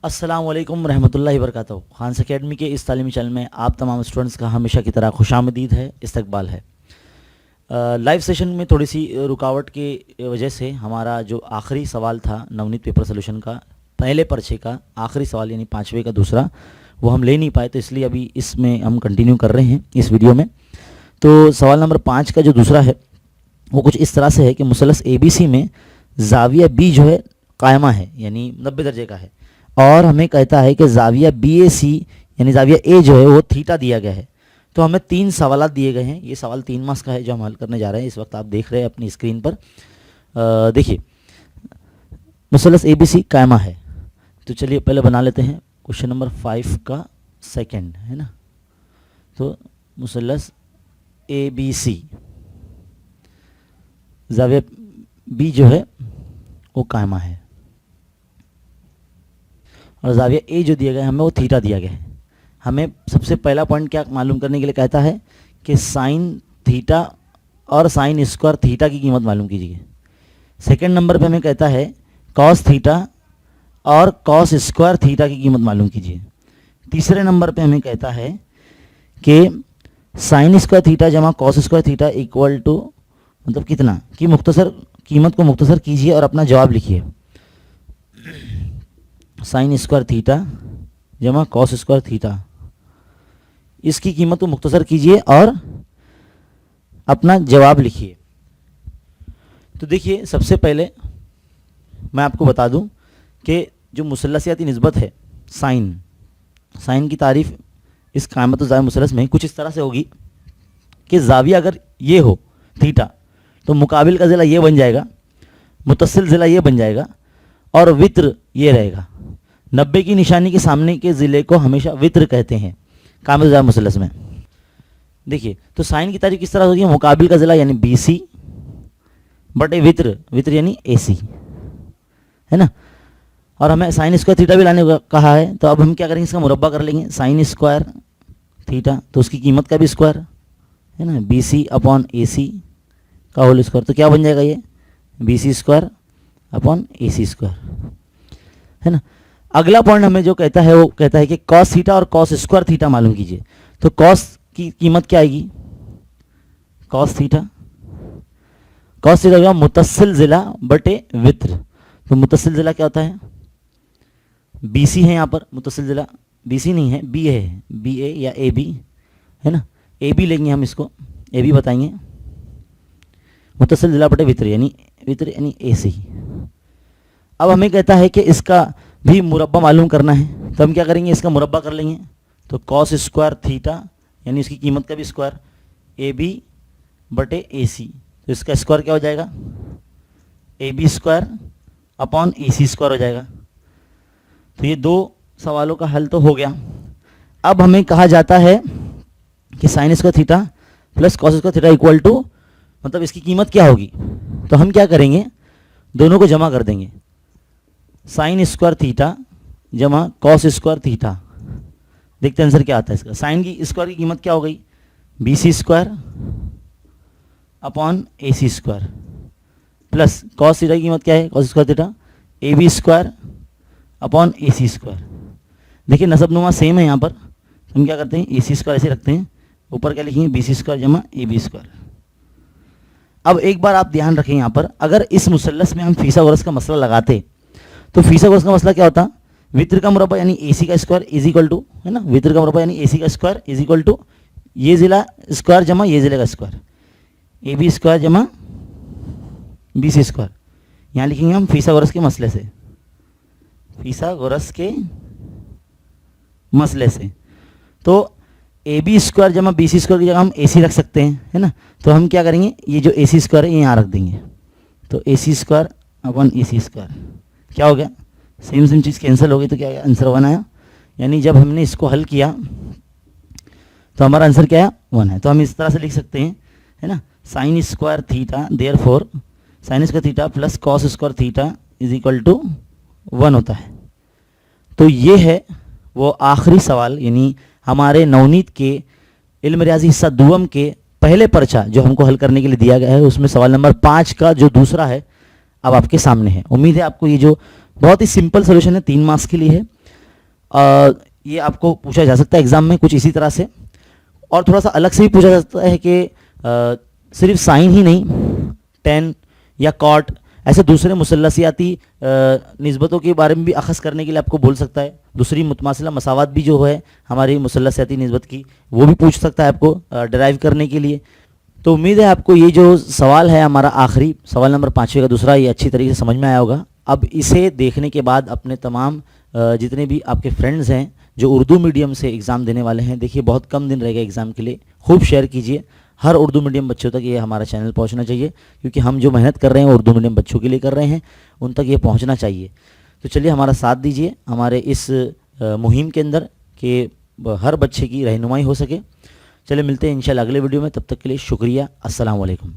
अस्सलाम वालेकुम रहमतुल्लाहि वबरकातुहू। खान्स एकेडमी के इस तालीमी चैनल में आप तमाम स्टूडेंट्स का हमेशा की तरह खुशामदीद है, इस्तकबाल है। लाइव सेशन में थोड़ी सी रुकावट की वजह से हमारा जो आखिरी सवाल था नवनीत पेपर सोल्यूशन का, पहले पर्चे का आखिरी सवाल यानी 5वें का दूसरा, वो हम ले नहीं पाए, तो इसलिए अभी इसमें हम कंटिन्यू कर रहे हैं इस वीडियो में। तो सवाल नंबर 5 का जो दूसरा है वो कुछ इस तरह से है कि मुसलस ABC में ज़ाविया B जो है कायमा है, यानी 90 दर्जे का है, और हमें कहता है कि ज़ाविया BAC यानी ज़ाविया A जो है वो थीटा दिया गया है। तो हमें 3 सवाल दिए गए हैं। ये सवाल 3 मार्क्स का है जो हम हल करने जा रहे हैं। इस वक्त आप देख रहे हैं अपनी स्क्रीन पर। देखिए, मुसलस ABC कायमा है, तो चलिए पहले बना लेते हैं क्वेश्चन नंबर 5 का सेकंड, है ना। तो मुसलस ABC ज़ाविया B जो है वो कायमा है, और ज़ाविया A जो दिया गया है हमें वो थीटा दिया गया है। हमें सबसे पहला पॉइंट क्या मालूम करने के लिए कहता है कि साइन थीटा और साइन स्क्वायर थीटा की कीमत मालूम कीजिए। सेकंड नंबर पे हमें कहता है कॉस थीटा और कॉस स्क्वायर थीटा की कीमत मालूम कीजिए। तीसरे नंबर पे हमें कहता है कि साइन स्क्वायर थीटा जमा cos square theta equal to मतलब कितना कि मुख्तसर कीमत को मुख्तसर कीजिए और अपना जवाब लिखिए। साइन स्क्वायर थीटा जमा कॉस स्क्वायर थीटा, इसकी कीमत को मुख्तसर कीजिए और अपना जवाब लिखिए। तो देखिए, सबसे पहले मैं आपको बता दूं कि जो मुसलसियाती निस्बत है साइन की तारीफ़ इस कायमत ज़ाविया मुसलस में कुछ इस तरह से होगी कि ज़ाविया अगर ये हो थीटा तो मुकाबिल का ज़िला ये बन जाएगा, मुतसिल ज़िला ये बन जाएगा, और वित्र ये रहेगा। 90 की निशानी के सामने के ज़िले को हमेशा वित्र कहते हैं कायमत ज़ाविया मुसलस में। देखिए, तो साइन की तारीफ किस तरह होगी, मुकाबिल का ज़िला यानी BC बटे वित्र यानी AC, है ना। और हमें साइन स्क्वायर थीटा भी लाने को कहा है, तो अब हम क्या करेंगे, इसका मुरब्बा कर लेंगे। साइन स्क्वायर थीटा तो उसकी कीमत का भी स्क्वायर, है ना, BC अपॉन AC का होल स्क्वायर, तो क्या बन जाएगा ये BC square upon AC square, है ना। अगला पॉइंट हमें जो कहता है वो कहता है कि कॉस थीटा और कॉस स्क्वायर थीटा मालूम कीजिए। तो कॉस की कीमत क्या आएगी, कॉस थीटा मुतसिल ज़िला बटे वित्र। तो मुतसिल ज़िला क्या होता है, BC है, यहाँ पर मुतसिल ज़िला BC नहीं है, BA है, BA या AB, है ना। AB लेंगे हम, इसको AB बताएंगे, मुतसिल ज़िला बटे वित्र यानी AC। अब हमें कहता है कि इसका भी मुरब्बा मालूम करना है, तो हम क्या करेंगे, इसका मुरब्बा कर लेंगे। तो कॉस स्क्वायर थीटा यानी इसकी कीमत का भी स्क्वायर AB बटे AC, तो इसका स्क्वायर क्या हो जाएगा, AB square upon AC square हो जाएगा। तो ये 2 सवालों का हल तो हो गया। अब हमें कहा जाता है कि sine square theta plus cos square theta equal to मतलब इसकी कीमत क्या होगी। तो हम क्या करेंगे, दोनों को जमा कर देंगे। साइन स्क्वायर थीटा जमा कॉस स्क्वायर थीटा, देखते हैं आंसर क्या आता है इसका। साइन की स्क्वायर की कीमत क्या हो गई, BC square upon AC square, plus cos theta की कीमत क्या है, cos square theta AB square upon AC square. देखिए नसबनुमा सेम है यहाँ पर, हम क्या करते हैं AC स्क्वायर ऐसे रखते हैं, ऊपर क्या लिखेंगे BC स्क्वायर जमा AB स्क्वायर। अब एक बार आप ध्यान रखें, यहाँ पर अगर इस मुसल्लस में हम फिसागोरस का मसला लगाते तो फिसागोरस का मसला क्या होता, वित्र का मुरब्बा यानी AC का स्क्वायर इज इक्वल टू, है ना, वित्र का मुरब्बा यानी AC का स्क्वायर इज इक्वल टू ये ज़िला स्क्वायर जमा ये ज़िले का स्क्वायर, AB स्क्वायर जमा BC स्क्वायर। यहाँ लिखेंगे हम फिसागोरस के मसले से, फिसागोरस के मसले से। तो AB स्क्वायर जमा BC स्क्वायर की जगह हम AC रख सकते हैं, है ना। तो हम क्या करेंगे, ये जो AC स्क्वायर है ये यहाँ रख देंगे, तो AC square upon AC square क्या हो गया, सेम चीज़ कैंसिल हो गई, तो क्या आया, आंसर 1 आया। यानी जब हमने इसको हल किया तो हमारा आंसर क्या है, 1 है। तो हम इस तरह से लिख सकते हैं, है ना, sine square theta therefore sine square theta plus cos square theta is equal to 1 होता है। तो ये है वो आखिरी सवाल, यानी हमारे नवनीत के इल्म रियाजी हिस्सा दुअम के पहले पर्चा जो हमको हल करने के लिए दिया गया है, उसमें सवाल नंबर 5 का जो दूसरा है अब आपके सामने है। उम्मीद है आपको ये जो बहुत ही सिंपल सोल्यूशन है 3 मार्क्स के लिए है, ये आपको पूछा जा सकता है एग्ज़ाम में कुछ इसी तरह से, और थोड़ा सा अलग से भी पूछा जा सकता है कि सिर्फ साइन ही नहीं, टेन या कॉट ऐसे दूसरे मुसल्लसियाती निस्बतों के बारे में भी अखज़ करने के लिए आपको बोल सकता है। दूसरी मुतमासिला मसावत भी जो है हमारी मुसल्लसियाती निस्बत की, वो भी पूछ सकता है आपको डराइव करने के लिए। तो उम्मीद है आपको ये जो सवाल है हमारा आखिरी सवाल नंबर 5वें का दूसरा, ये अच्छी तरीके से समझ में आया होगा। अब इसे देखने के बाद अपने तमाम जितने भी आपके फ्रेंड्स हैं जो उर्दू मीडियम से एग्ज़ाम देने वाले हैं, देखिए बहुत कम दिन रहेगा एग्ज़ाम के लिए, खूब शेयर कीजिए। हर उर्दू मीडियम बच्चों तक ये हमारा चैनल पहुंचना चाहिए, क्योंकि हम जो मेहनत कर रहे हैं उर्दू मीडियम बच्चों के लिए कर रहे हैं, उन तक ये पहुंचना चाहिए। तो चलिए हमारा साथ दीजिए हमारे इस मुहिम के अंदर कि हर बच्चे की रहनुमाई हो सके। चलिए मिलते हैं इंशाल्लाह अगले वीडियो में, तब तक के लिए शुक्रिया। अस्सलाम वालेकुम।